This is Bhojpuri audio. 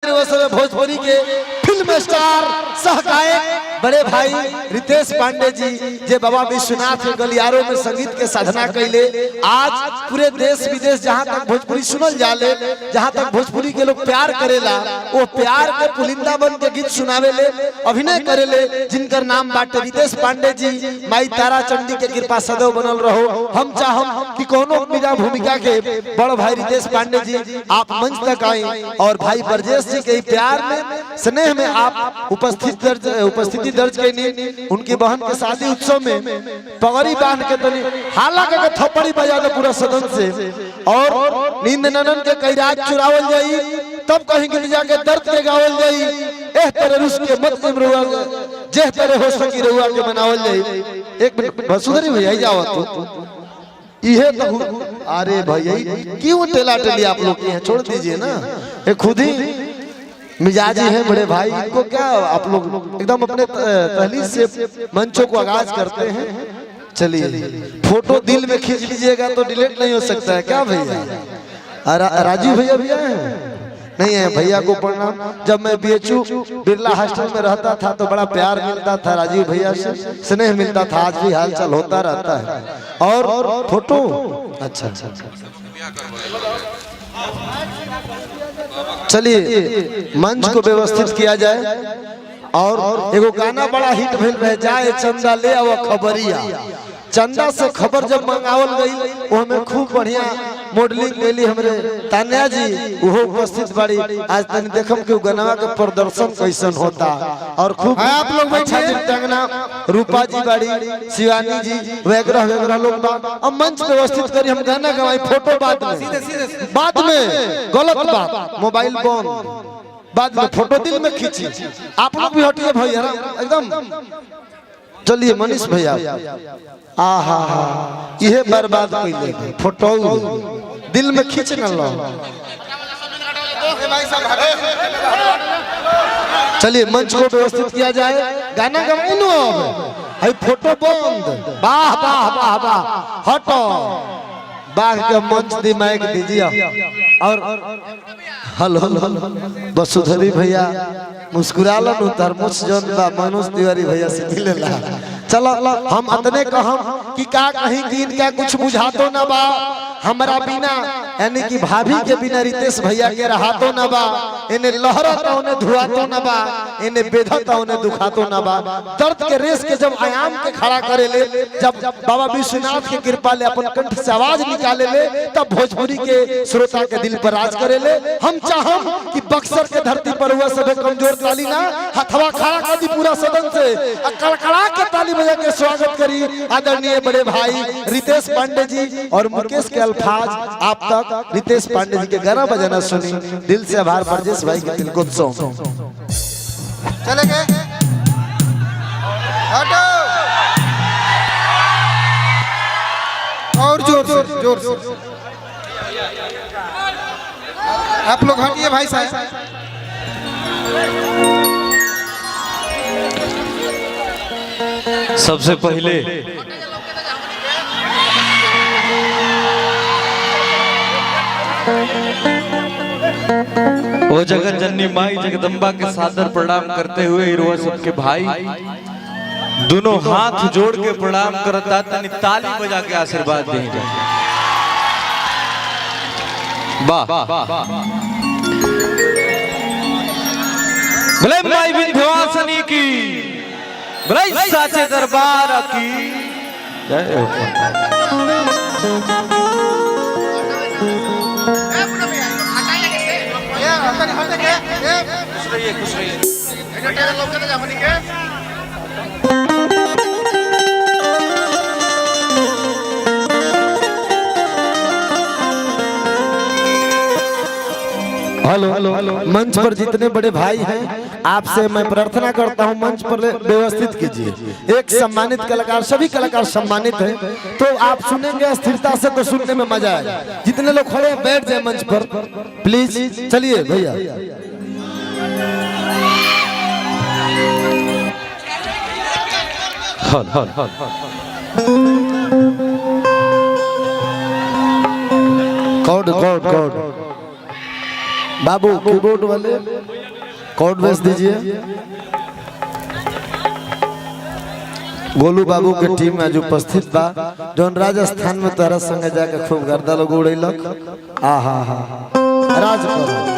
भोजपुरी के फिल्म स्टार सह गायक बड़े भाई रितेश पांडे जी जे बाबा विश्वनाथ के गलियारों में संगीत के साधना कैले। आज पूरे देश विदेश जहाँ तक भोजपुरी सुनल जाले, जहाँ तक भोजपुरी के लोग प्यार करेला, वो प्यार के पुलिंदा बन के गीत सुनावे ले, अभिनय करेले, जिनकर नाम बाटे रितेश पांडे जी। माई तारा चंडी के कृपा सदैव बनल रहो। हम चाहम कि कोनो बिना भूमिका के बड़ भाई रितेश पांडे जी आप मंच तक आए और भाई ब्रजेश जी के प्यार में स्नेह में आप उपस्थिति दर्ज करनी। उनकी बहन के शादी उत्सव में पगड़ी बांध के तनी हाला के थप्पड़ी बजा दे पूरा सदन से, और नींद ननन के कई रात चुरावल जाई, तब कहीं गिर जाके दर्द के गावल जाई। एह तरह रुस के मत रुआ जेह तरह हो सकी रुआ के मनावल जाई। एक मिनट वसुधरी भैया जाओ तो ये तो अरे भैया क्यों टेला टेली आप लोग के छोड़ दीजिए ना, ये खुद ही मिजाजी है बड़े भाई। इनको क्या आप लोग एकदम अपने तहलील से मंचों को आगाज करते हैं। चलिए फोटो दिल में खींच लीजिएगा तो डिलीट नहीं हो सकता है क्या भैया? राजीव भैया भी आए हैं? नहीं है भैया को प्रणाम। जब मैं बीएचयू बिरला हॉस्टल में रहता था तो बड़ा प्यार मिलता था राजीव भैया से, स्नेह मिलता था। आज भी हालचाल होता रहता है। और फोटो अच्छा चलिए मंच को व्यवस्थित किया जाए। और एगो गाना बड़ा हिट भेल रहे, जाए चंदा ले आओ खबरिया। चंदा से खबर जब मंगावल गई वो हमें खूब बढ़िया मॉडलिंग कैली हमरे तान्या जी, वो उपस्थित बड़ी। आज तनी देखम कि गनवा के प्रदर्शन कैसन होता और खूब आप लोग अच्छा नृत्यांगना रूपा जी बड़ी, शिवानी जी वगैरह लोग बा। अब मंच व्यवस्थित करी, हम गाना गवाई, फोटो बाद में गलत बात, मोबाइल बंद बाद में, फोटो दिल में खींची। आप लोग भी हटिए भैया एकदम। चलिए मनीष भैया आहा ये बर्बाद कैले फोटो दिल में खींच न लो। चलिए मंच को व्यवस्थित किया जाए, गाना गवाई नो है, फोटो बंद। वाह वाह वाह वाह, हटो बाघ के मंच दिमाग दीजिए। और हेलो वसुधरी भैया मुस्कुरा लो, थर्मोस जन बा मनोज तिवारी भैया से मिलेला। चलो हम अतने कहम कि का कहीं कि इनका कुछ बुझा तो ना बा हमारा बिना, यानी कि भाभी के बिना रितेश भैया के रहा तो ना बा। इन्हें लहरता उन्हें धुआ तो ना बा, इन्हें बेधता उन्हें दुखा तो ना बा। दर्द के रेस के जब आयाम के खड़ा करे ले, जब बाबा विश्वनाथ की कृपा ले अपन कंठ से आवाज निकाले ले, तब भोजपुरी के श्रोता के दिल पर राज करे ले। हम चाहम कि बक्सर के धरती पर हुआ सब कमजोर ताली ना हथवा खड़ा कर दी पूरा सदन से, कड़कड़ा के ताली बजा के स्वागत करी आदरणीय बड़े भाई रितेश पांडे जी। और मुकेश के अल्फाज आप तक रितेश पांडे जी के गाना बजाना सुनी। दिल से आभार ब्रजेश भाई के दिल को चले गए हटो और जोर से आप लोग हटिए भाई साहब। सबसे पहले वो जगत जननी माई जगदम्बा के सादर प्रणाम करते हुए हिरवा सबके भाई दोनों हाथ जोड़ के प्रणाम करता, तनी ताली बजा के आशीर्वाद देंगे। वाह भले माई विंध्यवासिनी की, भले साचे दरबार की जय हो। खुश रहिए हेलो मंच पर जितने बड़े भाई हैं आपसे मैं प्रार्थना करता हूं मंच पर व्यवस्थित कीजिए। एक सम्मानित कलाकार, सभी कलाकार सम्मानित हैं तो आप सुनेंगे स्थिरता से, तो सुनने में मजा आएगा। जितने लोग खड़े हैं बैठ जाए मंच पर प्लीज। चलिए भैया कॉर्ड बाबू कीबोर्ड वाले कॉर्ड बेच दीजिए। गोलू बाबू के टीम आज उपस्थित बा जौन राजस्थान में तोरा संगे जाके खूब गर्दा लोग उड़ेलक। आ हा हा राज करो।